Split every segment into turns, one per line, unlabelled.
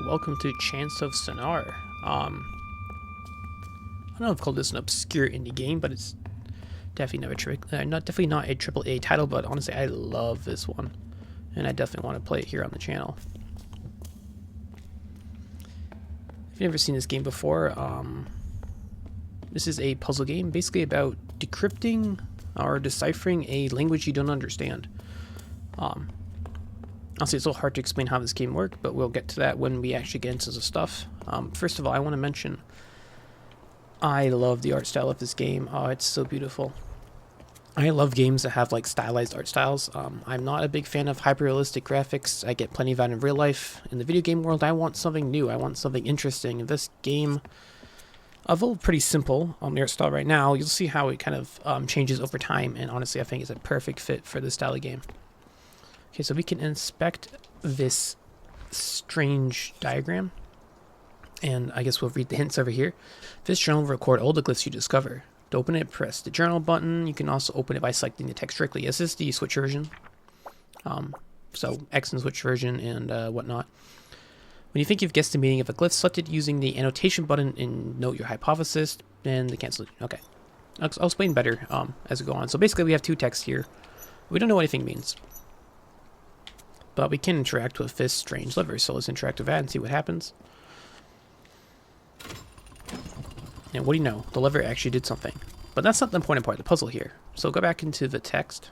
welcome to Chants of Sennaar. I don't know if I've called this an obscure indie game, but it's definitely definitely not a AAA title, but honestly, I love this one, and I definitely want to play it here on the channel. If you've never seen this game before, this is a puzzle game, basically about decrypting or deciphering a language you don't understand. Honestly, it's a little hard to explain how this game works, but we'll get to that when we actually get into the stuff. First of all, I want to mention, I love the art style of this game. Oh, it's so beautiful. I love games that have like stylized art styles. I'm not a big fan of hyper-realistic graphics. I get plenty of that in real life. In the video game world, I want something new. I want something interesting. In this game, although pretty simple on the art style right now, you'll see how it kind of changes over time, and honestly, I think it's a perfect fit for this style of game. Okay, so we can inspect this strange diagram, and I guess we'll read the hints over here. This journal will record all the glyphs you discover. To open it, press the journal button. You can also open it by selecting the text directly. This is the Switch version, so X and Switch version and whatnot. When you think you've guessed the meaning of a glyph, select it using the annotation button and note your hypothesis, and the cancel. Okay, I'll explain better as we go on. So basically, we have two texts here. We don't know what anything means, but we can interact with this strange lever. So let's interact with that and see what happens. And what do you know? The lever actually did something. But that's not the important part of the puzzle here. So go back into the text.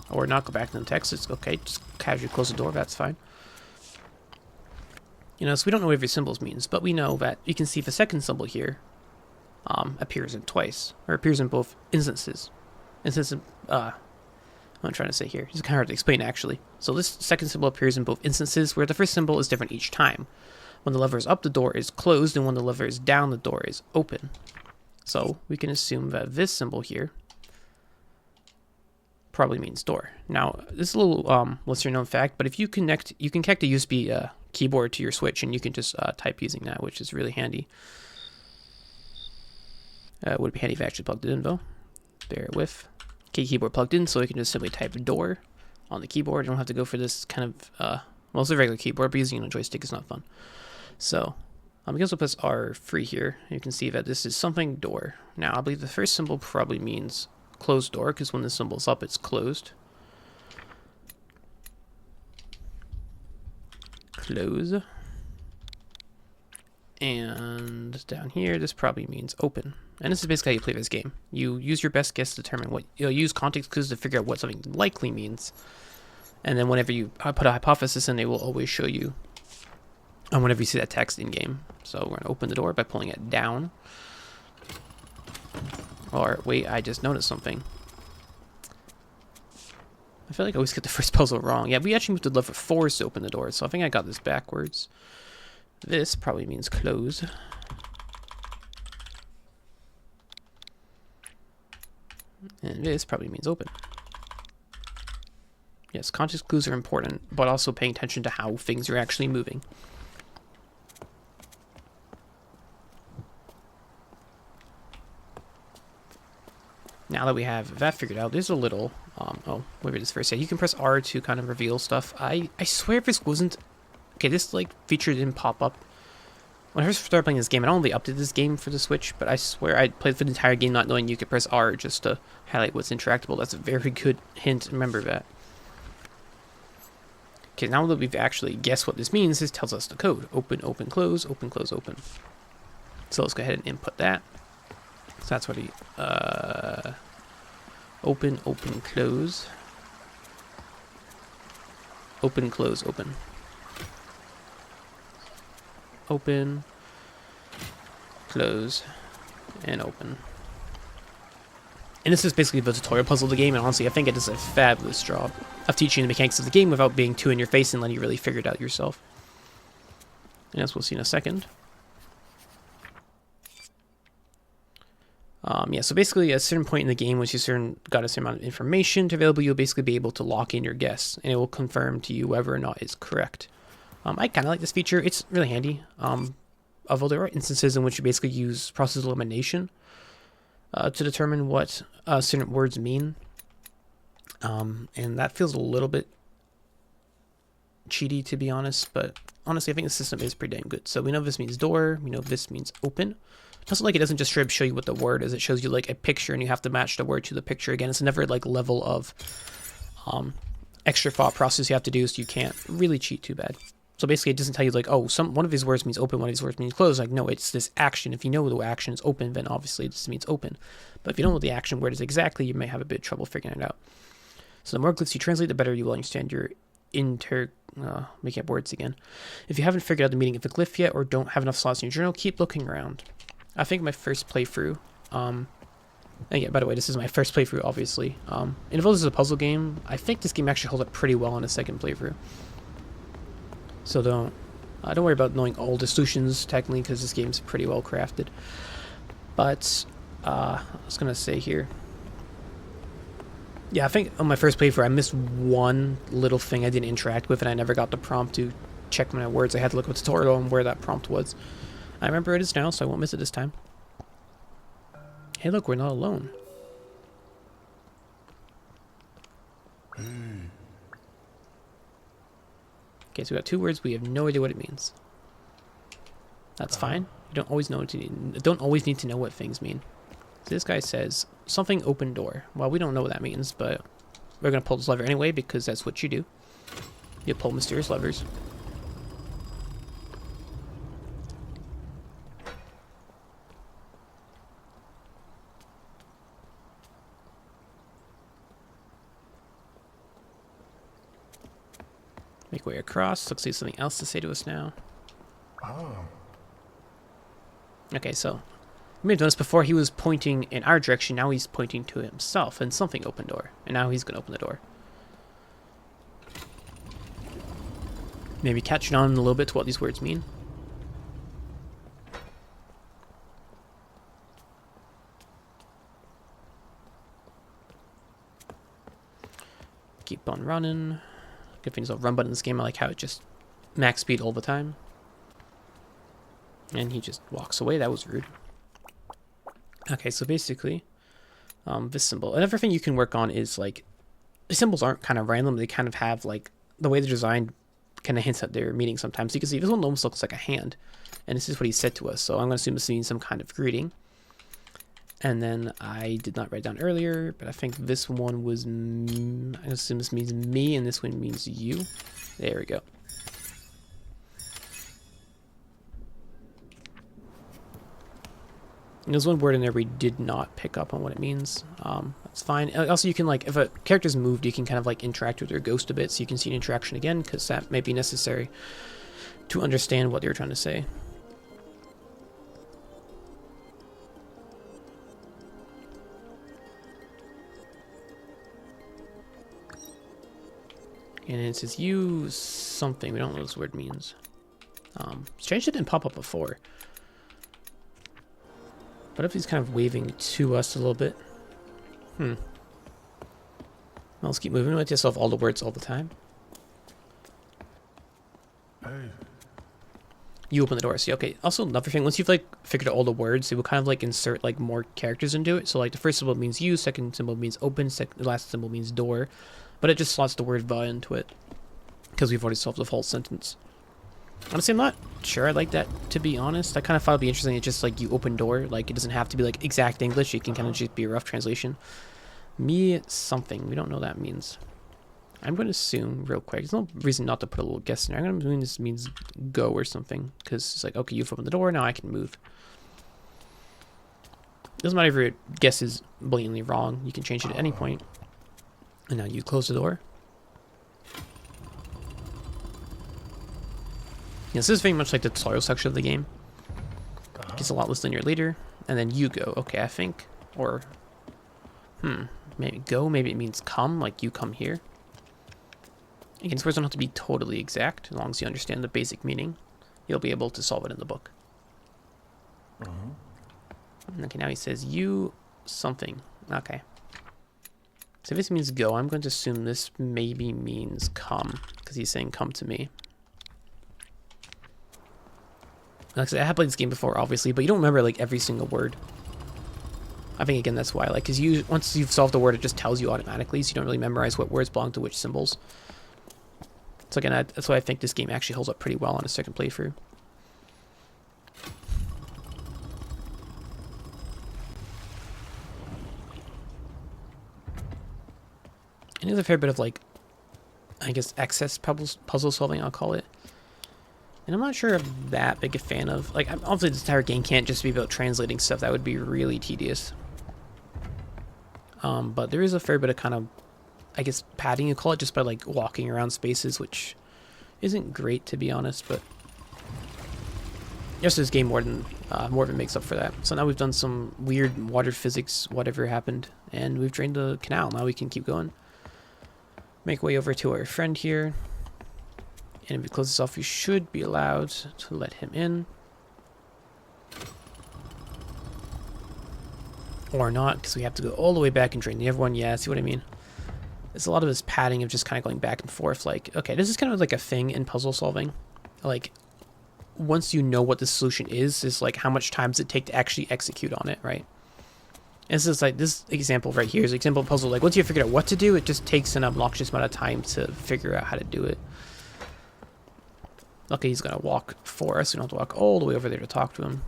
Or not go back into the text. It's okay. Just casually close the door. That's fine. You know, so we don't know what every symbol means. But we know that you can see the second symbol here appears in twice. Or appears in both instances. What I'm trying to say here. It's kind of hard to explain, actually. So this second symbol appears in both instances, where the first symbol is different each time. When the lever is up, the door is closed, and when the lever is down, the door is open. So we can assume that this symbol here probably means door. Now, this is a little lesser known fact, but if you can connect a USB keyboard to your Switch, and you can just type using that, which is really handy. Would be handy if I actually plugged it in, though. Bear with. Okay, keyboard plugged in, so we can just simply type door on the keyboard. You don't have to go for this kind of, well, it's a regular keyboard, but using a joystick is not fun. So, I guess we'll press R free here. You can see that this is something door. Now, I believe the first symbol probably means closed door, because when the symbol's up, it's closed. Close. And down here, this probably means open. And this is basically how you play this game. You use your best guess to determine what, you'll use context clues to figure out what something likely means. And then whenever you put a hypothesis in, it will always show you whenever you see that text in game. So we're going to open the door by pulling it down. Or wait, I just noticed something. I feel like I always get the first puzzle wrong. Yeah, we actually moved the lever forward to open the door, so I think I got this backwards. This probably means close. And this probably means open. Yes, context clues are important, but also paying attention to how things are actually moving. Now that we have that figured out, there's a little, oh, wait this first. Yeah, you can press R to kind of reveal stuff. I swear if this wasn't, okay, this like feature didn't pop up. When I first started playing this game, I don't really updated this game for the Switch, but I swear I played for the entire game not knowing you could press R just to highlight what's interactable. That's a very good hint. Remember that. Okay, now that we've actually guessed what this means, this tells us the code. Open, open, close, open, close, open. So let's go ahead and input that. So that's what open, open, close. Open, close, open. Open, close, and open. And this is basically the tutorial puzzle of the game, and honestly, I think it does a fabulous job of teaching the mechanics of the game without being too in your face and letting you really figure it out yourself. And as we'll see in a second. Yeah, so basically at a certain point in the game, once you got a certain amount of information available, you'll basically be able to lock in your guess, and it will confirm to you whether or not it's correct. I kind of like this feature. It's really handy. Although there are instances in which you basically use process elimination to determine what certain words mean. And that feels a little bit cheaty, to be honest, but honestly, I think the system is pretty damn good. So we know this means door. We know this means open. Also, like, it doesn't just straight up show you what the word is. It shows you, like, a picture, and you have to match the word to the picture. Again, it's never, like, level of extra thought process you have to do, so you can't really cheat too bad. So basically, it doesn't tell you, like, oh, one of these words means open, one of these words means close. Like, no, it's this action. If you know the action is open, then obviously it just means open. But if you don't know what the action word is exactly, you may have a bit of trouble figuring it out. So the more glyphs you translate, the better you will understand your making up words again. If you haven't figured out the meaning of a glyph yet, or don't have enough slots in your journal, keep looking around. I think my first playthrough, and yeah, by the way, this is my first playthrough, obviously. And if this is a puzzle game, I think this game actually holds up pretty well on a second playthrough. So don't worry about knowing all the solutions, technically, because this game's pretty well crafted. But, I was going to say here, yeah, I think on my first playthrough, I missed one little thing I didn't interact with, and I never got the prompt to check my words. I had to look at the tutorial on where that prompt was. I remember it is now, so I won't miss it this time. Hey, look, we're not alone. Okay, so we got two words. We have no idea what it means. That's fine. You don't always need to know what things mean. So this guy says something open door. Well, we don't know what that means, but we're gonna pull this lever anyway because that's what you do. You pull mysterious levers. Make way across. Looks like there's something else to say to us now. Oh. Okay, so you may have noticed before he was pointing in our direction, now he's pointing to himself, and something opened door. And now he's going to open the door. Maybe catching on a little bit to what these words mean. Keep on running. Good thing there's a run button in this game. I like how it just max speed all the time. And he just walks away. That was rude. Okay, so basically, this symbol. Another thing you can work on is, like, the symbols aren't kind of random. They kind of have, like, the way they're designed kind of hints at their meaning sometimes. So you can see this one almost looks like a hand. And this is what he said to us. So I'm going to assume this means some kind of greeting. And then I did not write down earlier, but I think this one was, I assume this means me, and this one means you. There we go. And there's one word in there we did not pick up on what it means. That's fine. Also, you can, like, if a character's moved, you can kind of, like, interact with their ghost a bit, so you can see an interaction again, because that may be necessary to understand what they're trying to say. And it says you something. We don't know what this word means. Strange it didn't pop up before. But if he's kind of waving to us a little bit. Well, let's keep moving. Let yourself all the words all the time. Hey. You open the door. See, okay. Also, another thing. Once you've, like, figured out all the words, it will kind of, like, insert, like, more characters into it. So, like, the first symbol means you. Second symbol means open. The last symbol means door. But it just slots the word "the" into it, because we've already solved the whole sentence. Honestly, I'm not sure I like that, to be honest. I kind of thought it'd be interesting. It's just like you open door. Like, it doesn't have to be like exact English. It can kind of just be a rough translation. Me something. We don't know what that means. I'm going to assume real quick. There's no reason not to put a little guess in there. I'm going to assume this means go or something, because it's like, okay, you've opened the door. Now I can move. Doesn't matter if your guess is blatantly wrong. You can change it at any point. And now you close the door. Yeah, this is very much like the tutorial section of the game. It gets a lot less linear later. And then you go. Okay, I think. Or, maybe go. Maybe it means come, like you come here. Again, these words don't have to be totally exact. As long as you understand the basic meaning, you'll be able to solve it in the book. Okay, now he says you something. Okay. So if this means go, I'm going to assume this maybe means come, because he's saying come to me. Like I said, I have played this game before, obviously, but you don't remember, like, every single word. I think, again, that's why, like, because once you've solved a word, it just tells you automatically, so you don't really memorize what words belong to which symbols. So again, that's why I think this game actually holds up pretty well on a second playthrough. And there's a fair bit of, like, I guess, excess puzzle solving, I'll call it. And I'm not sure I'm that big a fan of... Like, obviously this entire game can't just be about translating stuff. That would be really tedious. But there is a fair bit of kind of, I guess, padding, you call it, just by, like, walking around spaces, which isn't great, to be honest, but... Yes, this game more than makes up for that. So now we've done some weird water physics, whatever happened, and we've drained the canal. Now we can keep going. Make way over to our friend here. And if we close this off, we should be allowed to let him in. Or not, because we have to go all the way back and drain the other one. Yeah, see what I mean? There's a lot of this padding of just kind of going back and forth. Like, okay, this is kind of like a thing in puzzle solving. Like, once you know what the solution is like how much time does it take to actually execute on it, right? And this is like, this example right here is an example of puzzle. Like, once you figure out what to do, it just takes an obnoxious amount of time to figure out how to do it. Luckily, he's going to walk for us. We don't have to walk all the way over there to talk to him.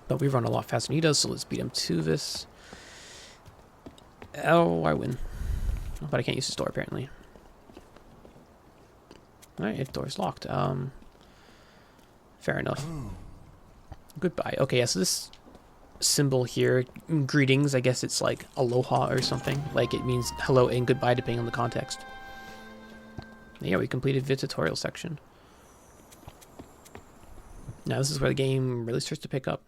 But we run a lot faster than he does, so let's beat him to this. Oh, I win. But I can't use this door, apparently. Alright, the door's locked. Fair enough. Goodbye. Okay, yeah, so this symbol here, greetings, I guess it's like aloha or something. Like, it means hello and goodbye, depending on the context. Yeah, we completed the tutorial section. Now this is where the game really starts to pick up.